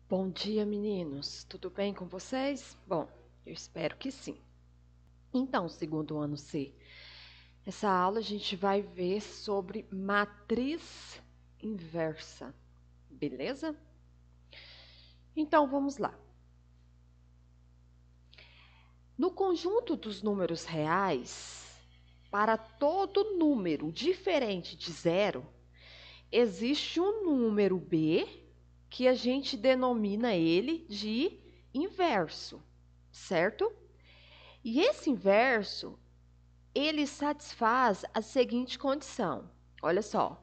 Bom dia, meninos. Tudo bem com vocês? Bom, eu espero que sim. Então, segundo ano C, essa aula a gente vai ver sobre matriz inversa, beleza? Então, vamos lá. No conjunto dos números reais, para todo número diferente de zero, existe um número B que a gente denomina ele de inverso, certo? E esse inverso, ele satisfaz a seguinte condição. Olha só,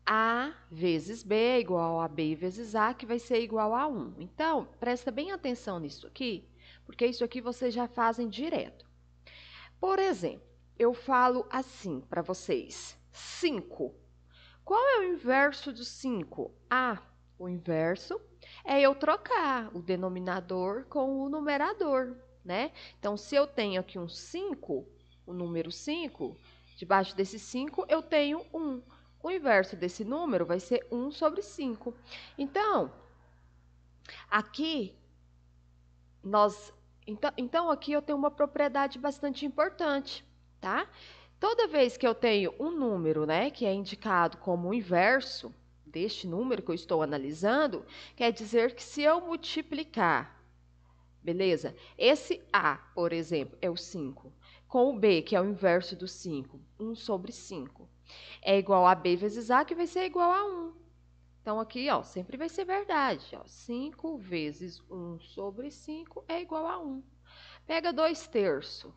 A vezes B é igual a B vezes A, que vai ser igual a 1. Então, presta bem atenção nisso aqui, porque isso aqui vocês já fazem direto. Por exemplo, eu falo assim para vocês, 5. Qual é o inverso de 5? O inverso é eu trocar o denominador com o numerador, né? Então, se eu tenho aqui um 5, o número 5, debaixo desse 5 eu tenho 1. O inverso desse número vai ser 1 sobre 5. Então, aqui aqui eu tenho uma propriedade bastante importante, tá? Toda vez que eu tenho um número, né, que é indicado como o inverso deste número que eu estou analisando, quer dizer que se eu multiplicar, beleza? Esse A, por exemplo, é o 5, com o B, que é o inverso do 5, 1 sobre 5, é igual a B vezes A, que vai ser igual a 1. Então, aqui, ó, sempre vai ser verdade. Ó, 5 vezes 1 sobre 5 é igual a 1. Pega 2 terços.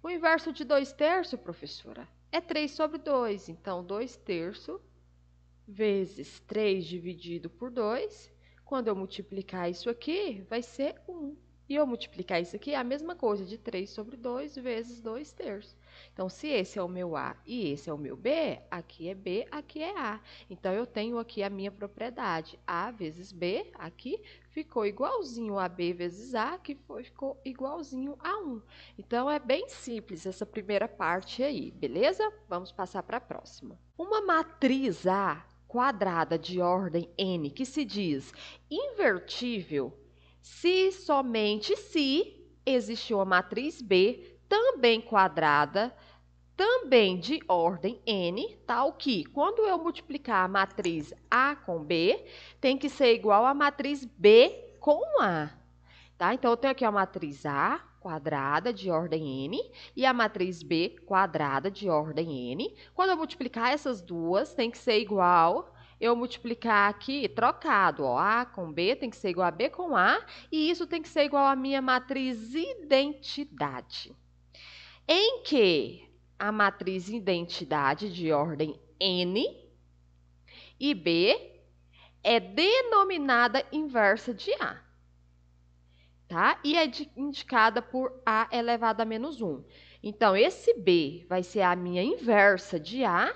O inverso de 2 terços, professora, é 3 sobre 2. Então, 2 terços vezes 3 dividido por 2. Quando eu multiplicar isso aqui, vai ser 1. E eu multiplicar isso aqui é a mesma coisa, de 3 sobre 2 vezes 2 terços. Então, se esse é o meu A e esse é o meu B, aqui é B, aqui é A. Então, eu tenho aqui a minha propriedade. A vezes B, aqui, ficou igualzinho a B vezes A, que ficou igualzinho a 1. Então, é bem simples essa primeira parte aí, beleza? Vamos passar para a próxima. Uma matriz A quadrada de ordem n, que se diz invertível, se somente se existe uma matriz B, também quadrada, também de ordem n, tal que, quando eu multiplicar a matriz A com B, tem que ser igual à matriz B com A. Tá? Então, eu tenho aqui a matriz A quadrada de ordem n e a matriz B quadrada de ordem n. Quando eu multiplicar essas duas, tem que ser igual eu multiplicar aqui, trocado, ó, A com B tem que ser igual a B com A, e isso tem que ser igual à minha matriz identidade. Em que a matriz identidade de ordem n e B é denominada inversa de A. Tá? E é indicada por A elevado a menos 1. Então, esse B vai ser a minha inversa de A,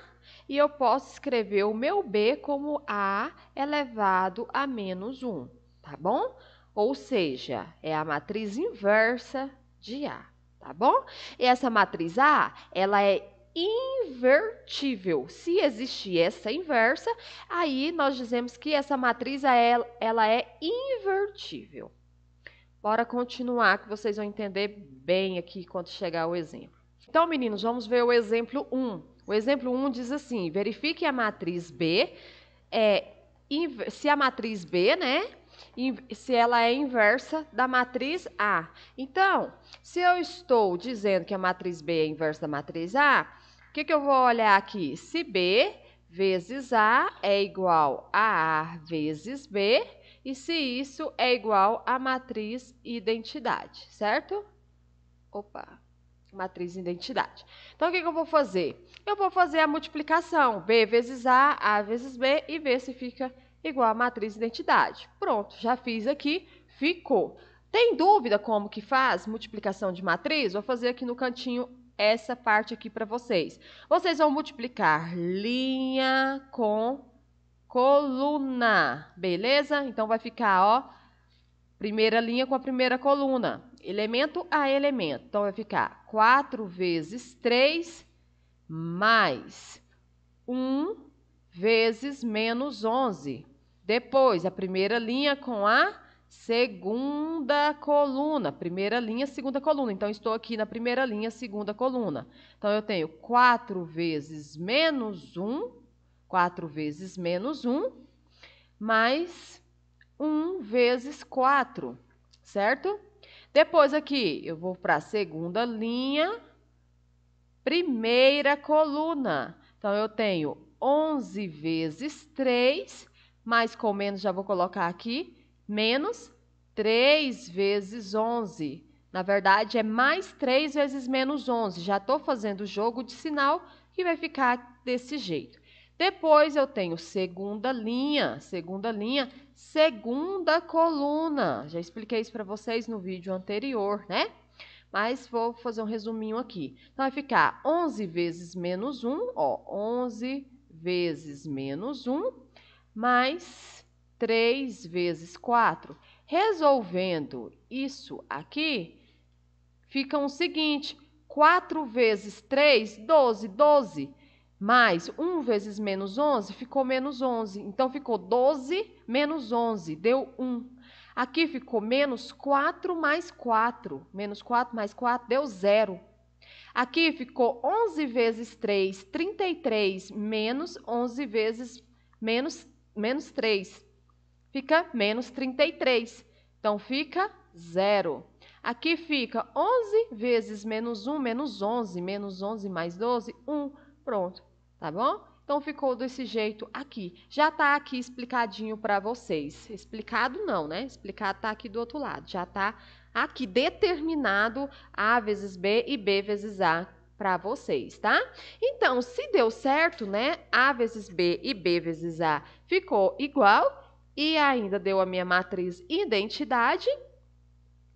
e eu posso escrever o meu B como A elevado a menos 1, tá bom? Ou seja, é a matriz inversa de A, tá bom? E essa matriz A, ela é invertível. Se existir essa inversa, aí nós dizemos que essa matriz ela é invertível. Bora continuar, que vocês vão entender bem aqui quando chegar o exemplo. Então, meninos, vamos ver o exemplo 1. O exemplo 1 diz assim, verifique a matriz B, se a matriz B, né, se ela é inversa da matriz A. Então, se eu estou dizendo que a matriz B é inversa da matriz A, o que eu vou olhar aqui? Se B vezes A é igual a A vezes B, e se isso é igual à matriz identidade, certo? Matriz identidade. Então, o que eu vou fazer? Eu vou fazer a multiplicação, B vezes A vezes B, e ver se fica igual à matriz identidade. Pronto, já fiz aqui, ficou. Tem dúvida como que faz multiplicação de matriz? Vou fazer aqui no cantinho essa parte aqui para vocês. Vocês vão multiplicar linha com coluna, beleza? Então, vai ficar, ó, primeira linha com a primeira coluna, elemento a elemento. Então, vai ficar 4 vezes 3 mais 1 vezes menos 11. Depois, a primeira linha com a segunda coluna. Primeira linha, segunda coluna. Então, estou aqui na primeira linha, segunda coluna. Então, eu tenho 4 vezes menos 1, 4 vezes menos 1, mais 1 vezes 4, certo? Depois aqui, eu vou para a segunda linha, primeira coluna. Então, eu tenho 11 vezes 3, mais com menos já vou colocar aqui, menos 3 vezes 11. Na verdade, é mais 3 vezes menos 11. Já estou fazendo o jogo de sinal que vai ficar desse jeito. Depois, eu tenho segunda linha, segunda coluna. Já expliquei isso para vocês no vídeo anterior, né? Mas vou fazer um resuminho aqui. Então, vai ficar 11 vezes menos 1, ó, 11 vezes menos 1, mais 3 vezes 4. Resolvendo isso aqui, fica o seguinte, 4 vezes 3, 12, 12. Mais 1 vezes menos 11, ficou menos 11. Então, ficou 12 menos 11, deu 1. Aqui ficou menos 4 mais 4. Menos 4 mais 4 deu 0. Aqui ficou 11 vezes 3, 33, menos 11 vezes menos 3. Fica menos 33. Então, fica 0. Aqui fica 11 vezes menos 1, menos 11. Menos 11 mais 12, 1. Pronto, tá bom? Então, ficou desse jeito aqui. Já tá aqui explicadinho para vocês. Explicado não, né? Explicado tá aqui do outro lado. Já tá aqui determinado A vezes B e B vezes A para vocês, tá? Então, se deu certo, né? A vezes B e B vezes A ficou igual e ainda deu a minha matriz identidade.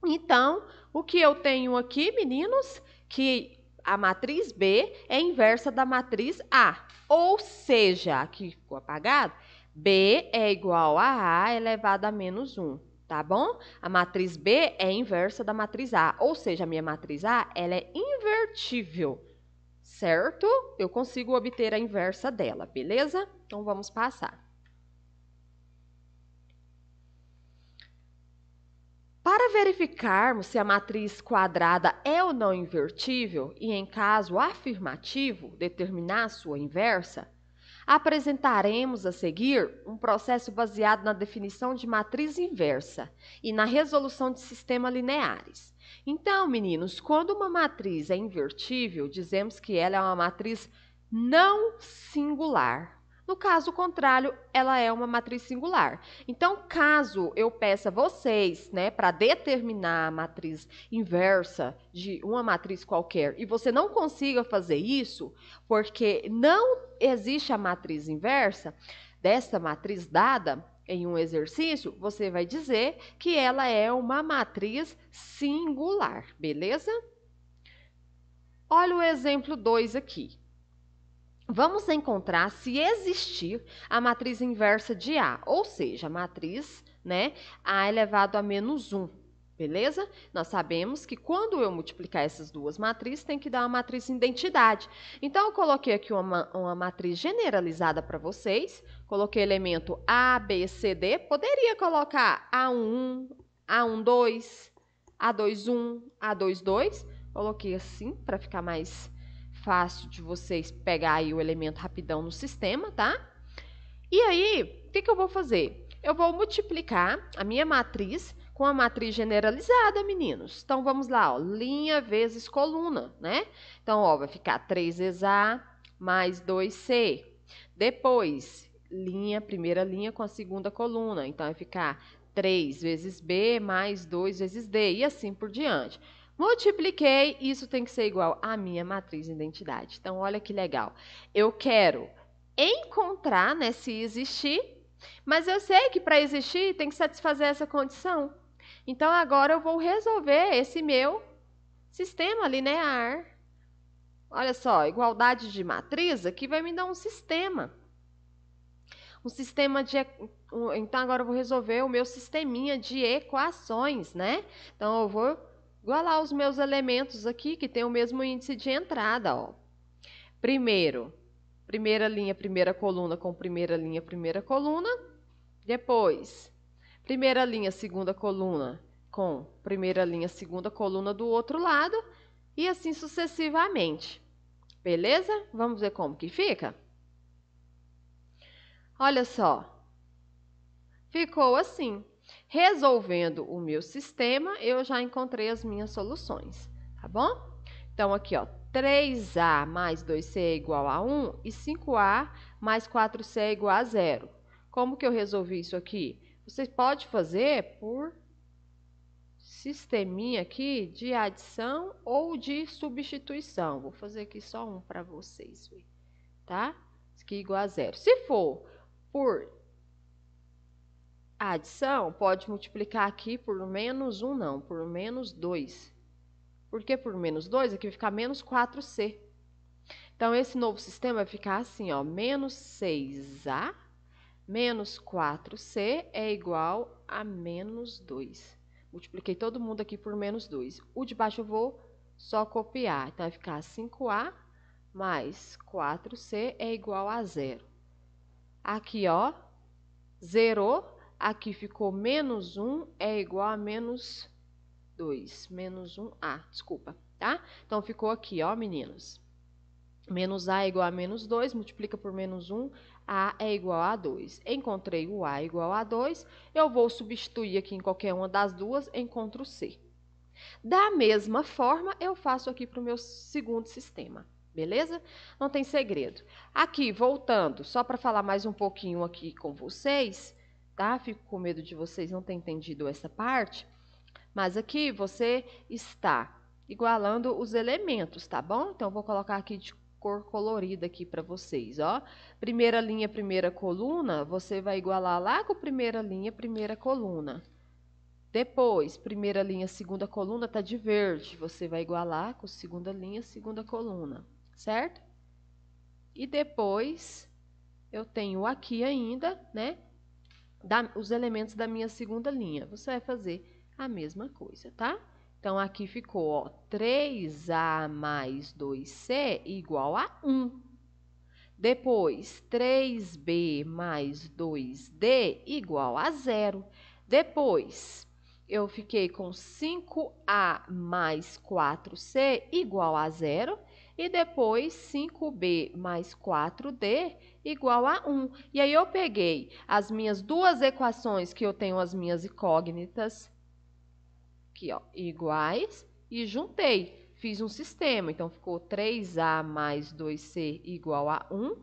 Então, o que eu tenho aqui, meninos, que a matriz B é inversa da matriz A. Ou seja, aqui ficou apagado, B é igual a A elevado a menos 1, tá bom? A matriz B é inversa da matriz A, ou seja, a minha matriz A ela é invertível, certo? Eu consigo obter a inversa dela, beleza? Então, vamos passar. Para verificarmos se a matriz quadrada é ou não invertível e, em caso afirmativo, determinar sua inversa, apresentaremos a seguir um processo baseado na definição de matriz inversa e na resolução de sistemas lineares. Então, meninos, quando uma matriz é invertível, dizemos que ela é uma matriz não singular. No caso contrário, ela é uma matriz singular. Então, caso eu peça a vocês, né, para determinar a matriz inversa de uma matriz qualquer e você não consiga fazer isso, porque não existe a matriz inversa desta matriz dada em um exercício, você vai dizer que ela é uma matriz singular, beleza? Olha o exemplo 2 aqui. Vamos encontrar se existir a matriz inversa de A, ou seja, a matriz, né, A elevado a menos 1, beleza? Nós sabemos que quando eu multiplicar essas duas matrizes, tem que dar uma matriz identidade. Então, eu coloquei aqui uma matriz generalizada para vocês, coloquei elemento A, B, C, D, poderia colocar A11, A12, A21, A22, coloquei assim para ficar mais fácil de vocês pegar aí o elemento rapidão no sistema, tá? E aí, o que eu vou fazer? Eu vou multiplicar a minha matriz com a matriz generalizada, meninos. Então, vamos lá, ó, linha vezes coluna, né? Então, ó, vai ficar 3 vezes A mais 2C. Depois, primeira linha com a segunda coluna. Então, vai ficar 3 vezes B mais 2 vezes D, e assim por diante. Multipliquei, isso tem que ser igual à minha matriz de identidade. Então, olha que legal. Eu quero encontrar, né, se existir, mas eu sei que para existir tem que satisfazer essa condição. Então, agora eu vou resolver esse meu sistema linear. Olha só, igualdade de matriz aqui vai me dar um sistema. Um sistema de... Então, agora eu vou resolver o meu sisteminha de equações, né? Então, eu vou igualar os meus elementos aqui, que tem o mesmo índice de entrada, ó. Primeira linha, primeira coluna com primeira linha, primeira coluna. Depois, primeira linha, segunda coluna com primeira linha, segunda coluna do outro lado e assim sucessivamente. Beleza? Vamos ver como que fica? Olha só, ficou assim. Resolvendo o meu sistema, eu já encontrei as minhas soluções, tá bom? Então, aqui, ó, 3A mais 2C é igual a 1 e 5A mais 4C é igual a 0. Como que eu resolvi isso aqui? Você pode fazer por sisteminha aqui de adição ou de substituição. Vou fazer aqui só um para vocês, tá? Isso aqui é igual a 0. Se for por adição, pode multiplicar aqui por menos 1, não, por menos 2. Por que por menos 2? Aqui vai ficar menos 4C. Então, esse novo sistema vai ficar assim, ó, menos 6A menos 4C é igual a menos 2. Multipliquei todo mundo aqui por menos 2. O de baixo eu vou só copiar. Então, vai ficar 5A mais 4C é igual a 0. Aqui, ó, zerou. Aqui ficou menos 1 é igual a menos 2. Menos 1A, desculpa, tá? Então, ficou aqui, ó, meninos. Menos A é igual a menos 2, multiplica por menos 1, A é igual a 2. Encontrei o A igual a 2, eu vou substituir aqui em qualquer uma das duas, encontro o C. Da mesma forma, eu faço aqui para o meu segundo sistema, beleza? Não tem segredo. Aqui, voltando, só para falar mais um pouquinho aqui com vocês, tá? Fico com medo de vocês não terem entendido essa parte, mas aqui você está igualando os elementos, tá bom? Então, vou colocar aqui de cor colorida aqui para vocês, ó. Primeira linha, primeira coluna, você vai igualar lá com primeira linha, primeira coluna. Depois, primeira linha, segunda coluna, tá de verde, você vai igualar com segunda linha, segunda coluna, certo? E depois, eu tenho aqui ainda, né, os elementos da minha segunda linha. Você vai fazer a mesma coisa, tá? Então, aqui ficou, ó, 3A mais 2C igual a 1. Depois, 3B mais 2D igual a 0. Depois, eu fiquei com 5A mais 4C igual a 0. E depois, 5B mais 4D igual a 1. E aí, eu peguei as minhas duas equações que eu tenho as minhas incógnitas, aqui, ó, iguais, e juntei. Fiz um sistema, então ficou 3A mais 2C igual a 1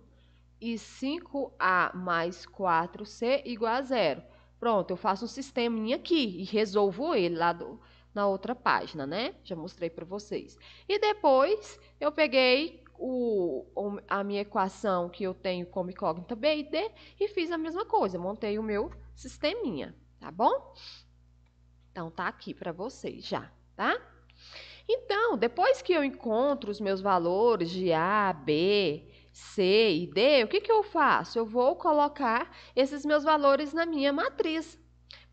e 5A mais 4C igual a 0. Pronto, eu faço um sisteminha aqui e resolvo ele lá na outra página, né? Já mostrei para vocês. E depois eu peguei a minha equação que eu tenho como incógnita B e D e fiz a mesma coisa, montei o meu sisteminha, tá bom? Então, tá aqui para vocês já, tá? Então, depois que eu encontro os meus valores de A, B, C e D, o que que eu faço? Eu vou colocar esses meus valores na minha matriz.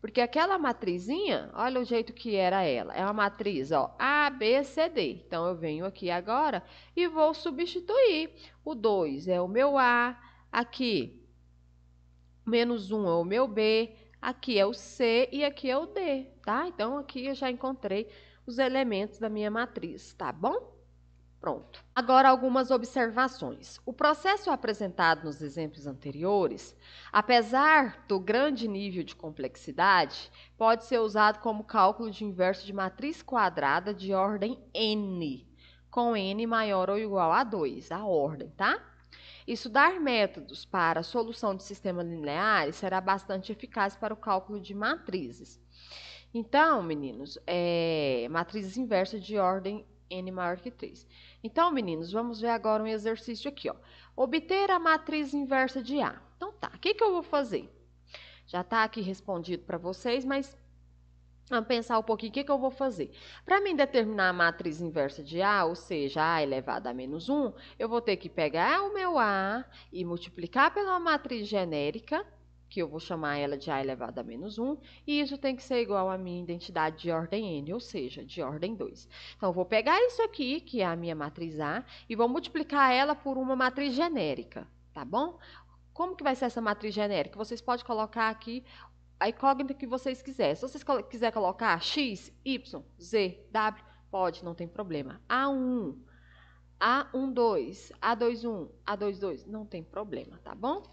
Porque aquela matrizinha, olha o jeito que era ela. É uma matriz, ó, A, B, C, D. Então, eu venho aqui agora e vou substituir. O 2 é o meu A, aqui, menos 1 é o meu B, aqui é o C e aqui é o D, tá? Então, aqui eu já encontrei os elementos da minha matriz, tá bom? Pronto. Agora, algumas observações. O processo apresentado nos exemplos anteriores, apesar do grande nível de complexidade, pode ser usado como cálculo de inverso de matriz quadrada de ordem n, com n maior ou igual a 2, a ordem, tá? Estudar métodos para a solução de sistemas lineares será bastante eficaz para o cálculo de matrizes. Então, meninos, matrizes inversas de ordem n maior que 3. Então, meninos, vamos ver agora um exercício aqui, ó. Obter a matriz inversa de A. Então, tá, o que que eu vou fazer? Já está aqui respondido para vocês, mas vamos pensar um pouquinho o que que eu vou fazer. Para mim determinar a matriz inversa de A, ou seja, A elevado a menos 1, eu vou ter que pegar o meu A e multiplicar pela matriz genérica, que eu vou chamar ela de A elevado a menos 1, e isso tem que ser igual à minha identidade de ordem n, ou seja, de ordem 2. Então, eu vou pegar isso aqui, que é a minha matriz A, e vou multiplicar ela por uma matriz genérica, tá bom? Como que vai ser essa matriz genérica? Vocês podem colocar aqui a incógnita que vocês quiserem. Se vocês quiserem colocar x, y, z, w, pode, não tem problema. A1, A12, A21, A22, não tem problema, tá bom?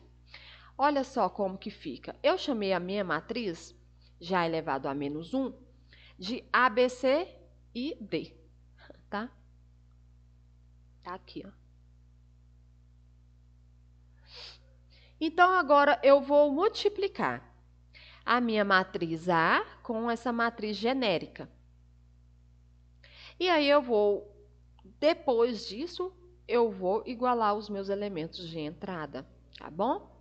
Olha só como que fica. Eu chamei a minha matriz, já elevado a menos 1, de A, B, C e D, tá? Tá aqui, ó. Então, agora eu vou multiplicar a minha matriz A com essa matriz genérica. E aí depois disso, eu vou igualar os meus elementos de entrada, tá bom?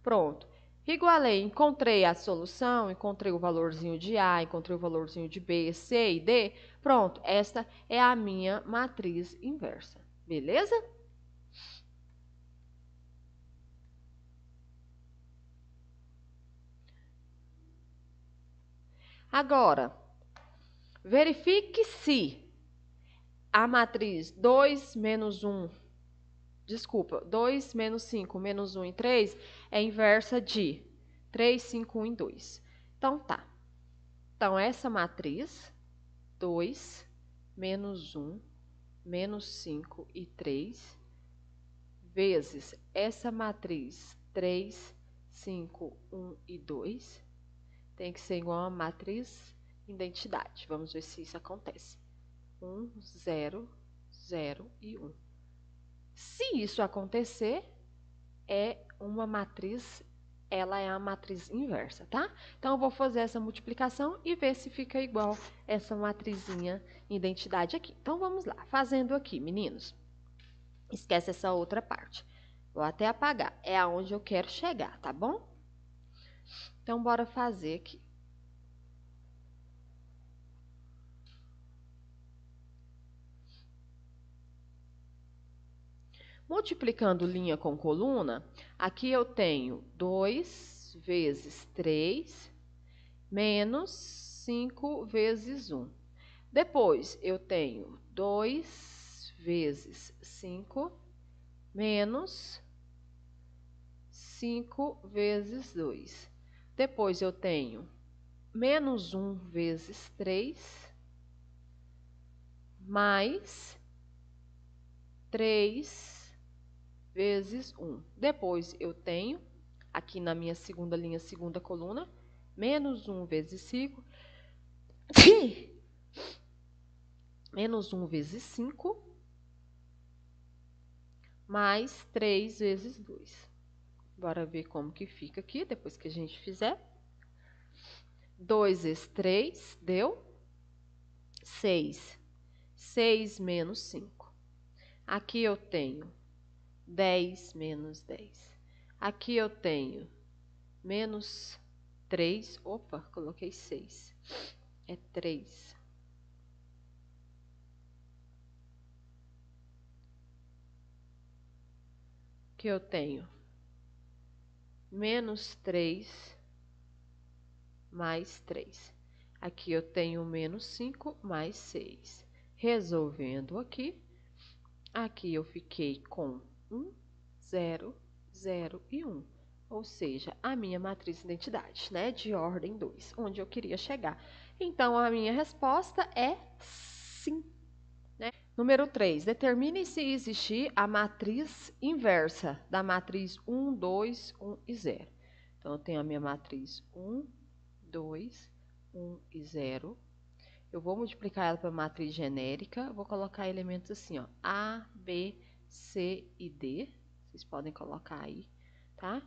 Pronto. Igualei, encontrei a solução, encontrei o valorzinho de A, encontrei o valorzinho de B, C e D. Pronto, esta é a minha matriz inversa, beleza? Agora, verifique se a matriz 2 menos 1, desculpa, 2 menos 5 menos 1 e 3 é inversa de 3, 5, 1 e 2. Então, tá. Então, essa matriz, 2 menos 1 menos 5 e 3, vezes essa matriz 3, 5, 1 e 2, tem que ser igual a matriz identidade. Vamos ver se isso acontece. 1, 0, 0 e 1. Se isso acontecer, ela é a matriz inversa, tá? Então, eu vou fazer essa multiplicação e ver se fica igual essa matrizinha identidade aqui. Então, vamos lá. Fazendo aqui, meninos. Esquece essa outra parte. Vou até apagar. É aonde eu quero chegar, tá bom? Então, bora fazer aqui. Multiplicando linha com coluna, aqui eu tenho 2 vezes 3 menos 5 vezes 1. Depois, eu tenho 2 vezes 5 menos 5 vezes 2. Depois, eu tenho menos 1 vezes 3 mais 3 vezes 1. Depois, eu tenho, aqui na minha segunda linha, segunda coluna, menos 1 vezes 5, menos 1 vezes 5, mais 3 vezes 2. Bora ver como que fica aqui, depois que a gente fizer. 2 vezes 3, deu 6. 6 menos 5. Aqui eu tenho 10 menos 10. Aqui eu tenho menos 3. Opa, coloquei 6. É 3. Aqui eu tenho menos 3 mais 3. Aqui eu tenho menos 5 mais 6. Resolvendo aqui, aqui eu fiquei com 1, 0, 0 e 1. Ou seja, a minha matriz de identidade, né, de ordem 2, onde eu queria chegar. Então, a minha resposta é sim. Né? Número 3, determine se existir a matriz inversa da matriz 1, 2, 1 e 0. Então, eu tenho a minha matriz 1, 2, 1 e 0. Eu vou multiplicar ela para matriz genérica. Vou colocar elementos assim, ó, A, B, C e D. Vocês podem colocar aí, tá?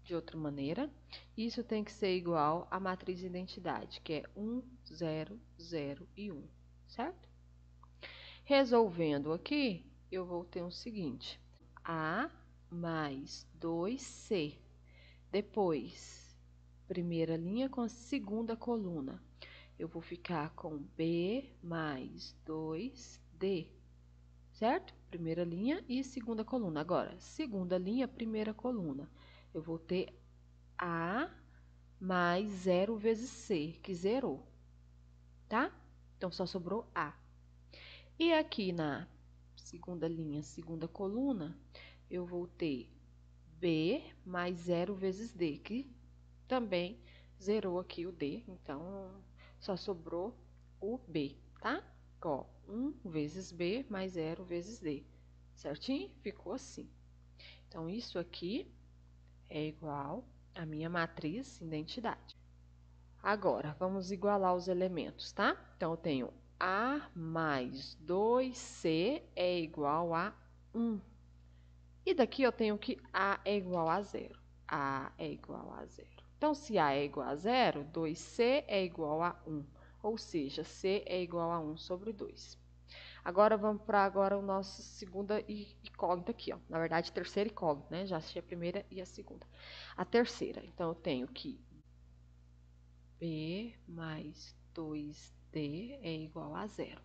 De outra maneira. Isso tem que ser igual à matriz identidade, que é 1, 0, 0 e 1, certo? Resolvendo aqui, eu vou ter o seguinte. A mais 2C. Depois, primeira linha com a segunda coluna. Eu vou ficar com B mais 2D, certo? Primeira linha e segunda coluna. Agora, segunda linha, primeira coluna. Eu vou ter A mais 0 vezes C, que zerou, tá? Então, só sobrou A. E aqui na segunda linha, segunda coluna, eu vou ter B mais 0 vezes D, que também zerou aqui o D, então só sobrou o B, tá? Ó, 1 vezes B mais 0 vezes D, certinho? Ficou assim. Então, isso aqui é igual à minha matriz identidade. Agora, vamos igualar os elementos, tá? Então, eu tenho A mais 2C é igual a 1. E daqui eu tenho que A é igual a 0. A é igual a 0. Então, se A é igual a 0, 2C é igual a 1. Ou seja, C é igual a 1 sobre 2. Agora, vamos para o nosso segunda incógnita aqui, ó. Na verdade, terceira incógnita, né? Já achei a primeira e a segunda. A terceira, então, eu tenho que B mais 2D é igual a 0.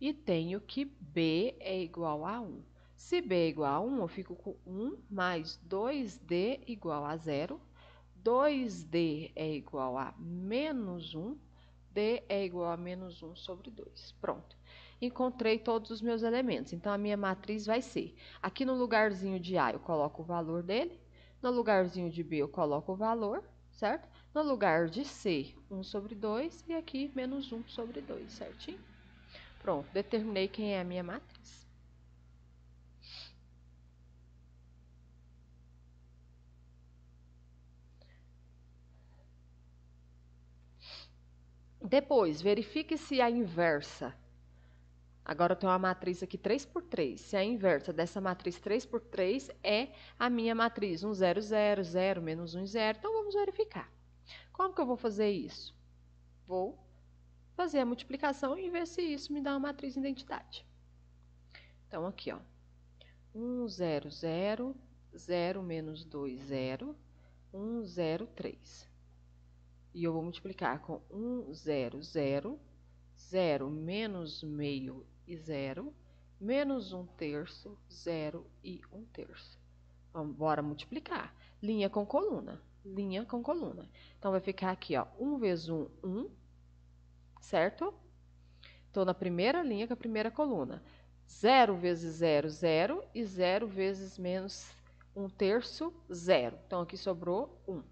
E tenho que B é igual a 1. Se B é igual a 1, eu fico com 1 mais 2D igual a 0. 2D é igual a menos 1. D é igual a menos 1 sobre 2. Pronto. Encontrei todos os meus elementos. Então, a minha matriz vai ser, aqui no lugarzinho de A eu coloco o valor dele, no lugarzinho de B eu coloco o valor, certo? No lugar de C, 1 sobre 2 e aqui menos 1 sobre 2, certinho? Pronto, determinei quem é a minha matriz. Depois, verifique se a inversa. Agora eu tenho uma matriz aqui 3 por 3. Se a inversa dessa matriz 3 por 3 é a minha matriz 1, 0, 0, 0, menos 1, 0. Então, vamos verificar. Como que eu vou fazer isso? Vou fazer a multiplicação e ver se isso me dá uma matriz de identidade. Então, aqui, ó. 1, 0, 0, 0 menos 2, 0, 1, 0, 3. E eu vou multiplicar com 1, 0, 0, 0 menos meio e 0, menos 1 terço, 0 e 1 terço. Vamos, bora multiplicar. Linha com coluna. Linha com coluna. Então, vai ficar aqui, ó, 1 vezes 1, 1, certo? Estou na primeira linha com a primeira coluna. 0 vezes 0, 0, e 0 vezes menos 1 terço, 0. Então, aqui sobrou 1.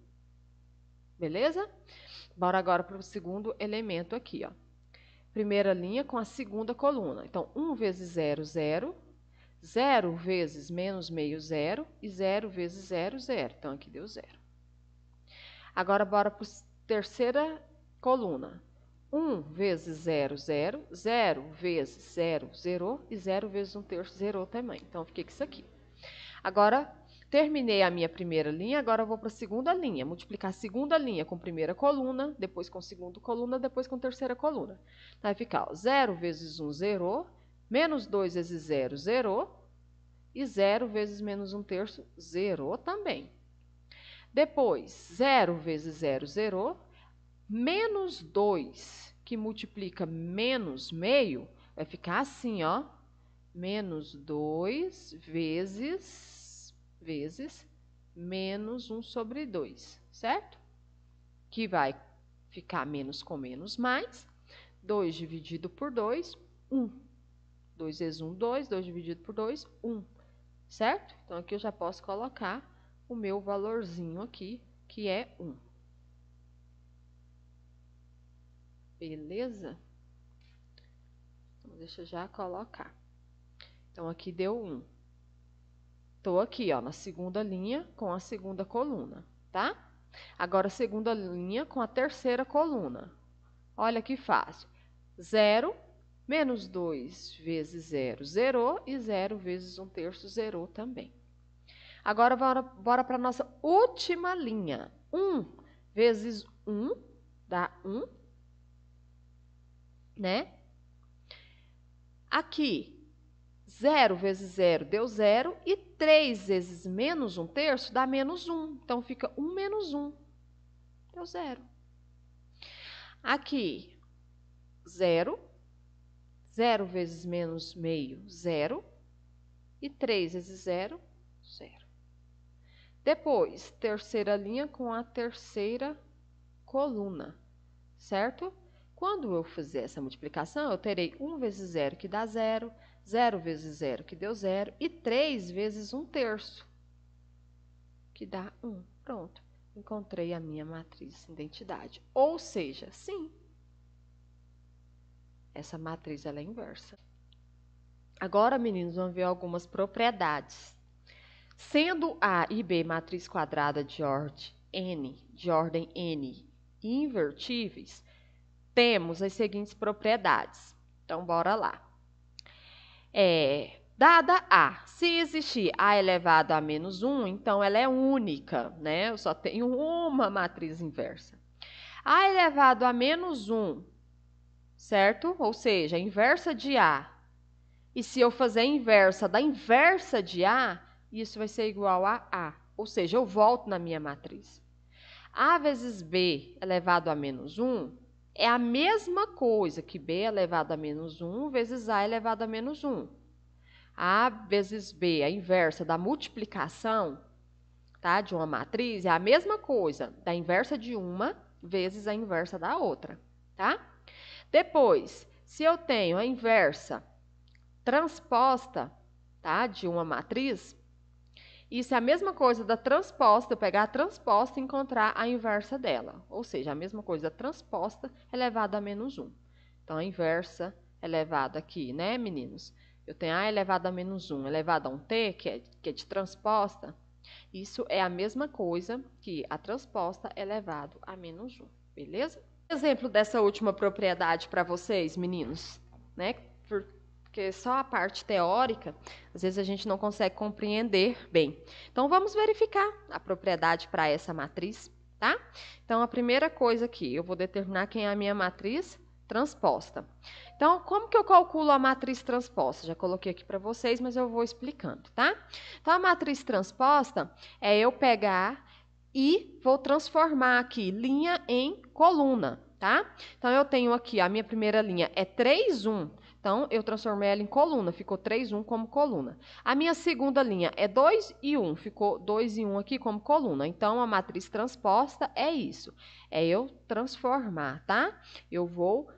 Beleza? Bora agora para o segundo elemento aqui, ó. Primeira linha com a segunda coluna. Então, 1 vezes 0, 0. 0 vezes menos meio, 0. E 0 vezes 0, 0. Então, aqui deu 0. Agora, bora para a terceira coluna. 1 vezes 0, 0. 0 vezes 0, 0. E 0 vezes 1 terço, 0 também. Então, fiquei com isso aqui. Agora, terminei a minha primeira linha, agora eu vou para a segunda linha. Multiplicar a segunda linha com primeira coluna, depois com segunda coluna, depois com terceira coluna. Vai ficar, ó, 0 vezes 1, 0. Menos 2 vezes 0, 0. E 0 vezes menos 1 terço, 0 também. Depois, 0 vezes 0, 0. Menos 2, que multiplica menos meio, vai ficar assim, ó. Menos 2 vezes menos 1 sobre 2, certo? Que vai ficar menos com menos mais. 2 dividido por 2, 1. 2 vezes 1, 2. 2 dividido por 2, 1. Certo? Então, aqui eu já posso colocar o meu valorzinho aqui, que é 1. Beleza? Então, deixa eu já colocar. Então, aqui deu 1. Estou aqui, ó, na segunda linha com a segunda coluna, tá? Agora, segunda linha com a terceira coluna. Olha que fácil. 0 menos 2 vezes 0, 0. E 0 vezes 1 terço, 0 também. Agora, bora para a nossa última linha. 1 vezes 1 dá 1, né? Aqui, 0 vezes 0 deu 0. E 3 vezes menos 1 terço dá menos 1. Então, fica 1 menos 1. Deu 0. Aqui, 0. 0 vezes menos meio, 0. E 3 vezes 0, 0. Depois, terceira linha com a terceira coluna, certo? Quando eu fizer essa multiplicação, eu terei 1 vezes 0, que dá 0. 0 vezes 0, que deu 0. E 3 vezes 1 terço. que dá 1. Pronto, encontrei a minha matriz identidade. Ou seja, sim, essa matriz ela é inversa. Agora, meninos, vamos ver algumas propriedades. Sendo A e B matriz quadrada de ordem N invertíveis, temos as seguintes propriedades. Então, bora lá. Dada A, se existir A elevado a menos 1, então ela é única, né? Eu só tenho uma matriz inversa. A elevado a menos 1, certo? Ou seja, a inversa de A. E se eu fazer a inversa da inversa de A, isso vai ser igual a A. Ou seja, eu volto na minha matriz. A vezes B elevado a menos 1 é a mesma coisa que B elevado a menos 1 vezes A elevado a menos 1. A vezes B, a inversa da multiplicação, tá, de uma matriz, é a mesma coisa da inversa de uma vezes a inversa da outra, tá? Depois, se eu tenho a inversa transposta, tá, de uma matriz, isso é a mesma coisa da transposta, eu pegar a transposta e encontrar a inversa dela. Ou seja, a mesma coisa da transposta elevado a menos 1. Então, a inversa elevada aqui, né, meninos? Eu tenho A elevado a menos 1 elevado a um T, que é de transposta. Isso é a mesma coisa que a transposta elevado a menos 1, beleza? Exemplo dessa última propriedade para vocês, meninos, né? Porque só a parte teórica, às vezes a gente não consegue compreender bem. Então, vamos verificar a propriedade para essa matriz, tá? Então, a primeira coisa aqui, eu vou determinar quem é a minha matriz transposta. Então, como que eu calculo a matriz transposta? Já coloquei aqui para vocês, mas eu vou explicando, tá? Então, a matriz transposta é eu pegar e vou transformar aqui linha em coluna, tá? Então, eu tenho aqui, a minha primeira linha é 3, 1. Então, eu transformei ela em coluna, ficou 3, 1 como coluna. A minha segunda linha é 2 e 1, ficou 2 e 1 aqui como coluna. Então, a matriz transposta é isso, é eu transformar, tá? Eu vou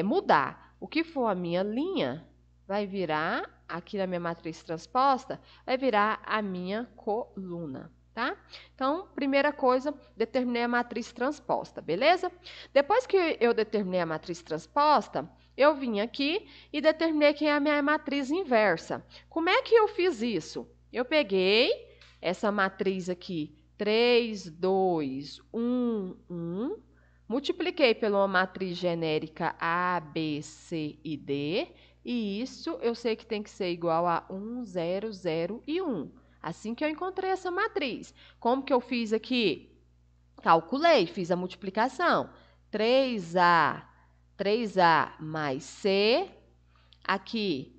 mudar. O que for a minha linha, vai virar, aqui na minha matriz transposta, vai virar a minha coluna, tá? Então, primeira coisa, determinei a matriz transposta, beleza? Depois que eu determinei a matriz transposta, eu vim aqui e determinei quem é a minha matriz inversa. Como é que eu fiz isso? Eu peguei essa matriz aqui, 3, 2, 1, 1, multipliquei pela uma matriz genérica A, B, C e D, e isso eu sei que tem que ser igual a 1, 0, 0 e 1. Assim que eu encontrei essa matriz. Como que eu fiz aqui? Calculei, fiz a multiplicação. 3A mais C, aqui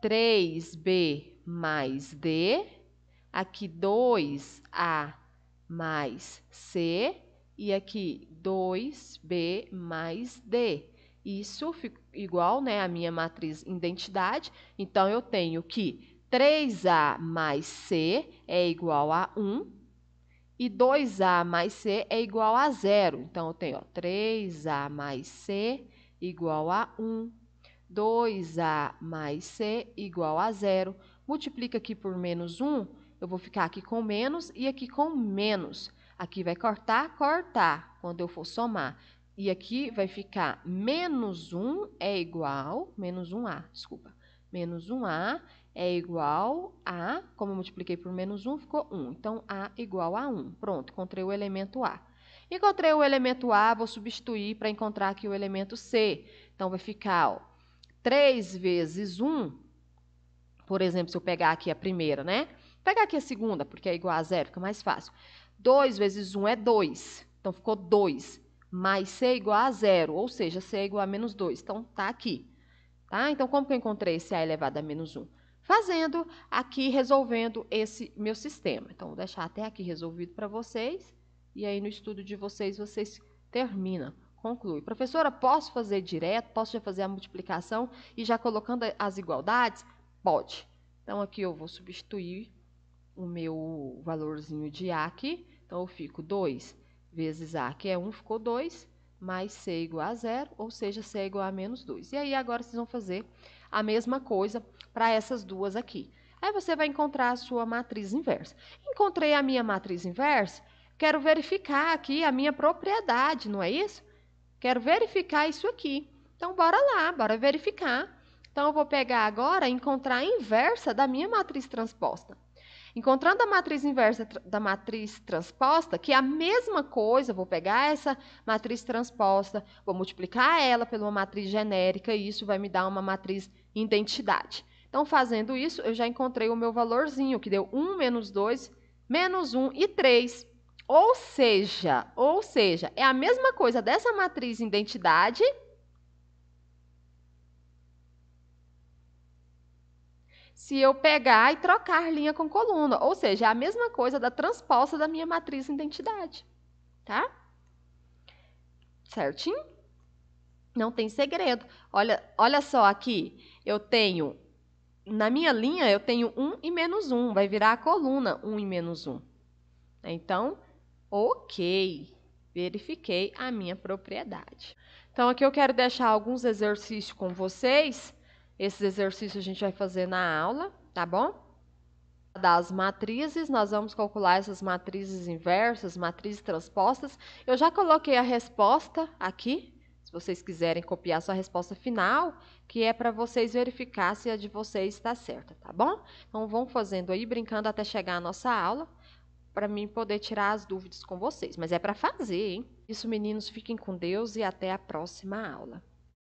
3B mais D, aqui 2A mais C, e aqui 2B mais D. Isso fica igual, né, a minha matriz identidade. Então, eu tenho que 3A mais C é igual a 1 e 2A mais C é igual a 0. Então, eu tenho 3A mais C igual a 1, 2A mais C igual a 0. Multiplica aqui por menos 1, eu vou ficar aqui com menos e aqui com menos. Aqui vai cortar, cortar, quando eu for somar. E aqui vai ficar menos 1 é igual, menos 1A, desculpa. Menos 1A é igual a, como eu multipliquei por menos 1, ficou 1. Então, A igual a 1. Pronto, encontrei o elemento A. Encontrei o elemento A, vou substituir para encontrar aqui o elemento C. Então, vai ficar, ó, 3 vezes 1, por exemplo, se eu pegar aqui a primeira, né? Vou pegar aqui a segunda, porque é igual a 0, fica mais fácil. 2 vezes 1 é 2, então ficou 2, mais C é igual a 0, ou seja, C é igual a menos 2, então tá aqui. Tá? Então, como que eu encontrei esse A elevado a menos 1? Fazendo aqui, resolvendo esse meu sistema. Então, vou deixar até aqui resolvido para vocês, e aí no estudo de vocês, vocês terminam. Conclui. Professora, posso fazer direto? Posso já fazer a multiplicação e já colocando as igualdades? Pode. Então, aqui eu vou substituir o meu valorzinho de A aqui. Então, eu fico 2 vezes A, que é 1, ficou 2, mais C igual a 0, ou seja, C é igual a menos 2. E aí, agora, vocês vão fazer a mesma coisa para essas duas aqui. Aí você vai encontrar a sua matriz inversa. Encontrei a minha matriz inversa, quero verificar aqui a minha propriedade, não é isso? Quero verificar isso aqui. Então, bora lá, bora verificar. Então, eu vou pegar agora e encontrar a inversa da minha matriz transposta. Encontrando a matriz inversa da matriz transposta, que é a mesma coisa, vou pegar essa matriz transposta, vou multiplicar ela por uma matriz genérica e isso vai me dar uma matriz identidade. Então, fazendo isso, eu já encontrei o meu valorzinho, que deu 1 menos 2, menos 1 e 3. Ou seja, é a mesma coisa dessa matriz identidade se eu pegar e trocar linha com coluna. Ou seja, é a mesma coisa da transposta da minha matriz identidade. Tá? Certinho? Não tem segredo. Olha só aqui. Eu tenho, na minha linha, eu tenho 1 e menos 1. Vai virar a coluna 1 e menos 1. Então, ok. Verifiquei a minha propriedade. Então, aqui eu quero deixar alguns exercícios com vocês. Esses exercícios a gente vai fazer na aula, tá bom? Das matrizes, nós vamos calcular essas matrizes inversas, matrizes transpostas. Eu já coloquei a resposta aqui, se vocês quiserem copiar sua resposta final, que é para vocês verificar se a de vocês está certa, tá bom? Então, vão fazendo aí, brincando até chegar a nossa aula, para mim poder tirar as dúvidas com vocês. Mas é para fazer, hein? Isso, meninos, fiquem com Deus e até a próxima aula.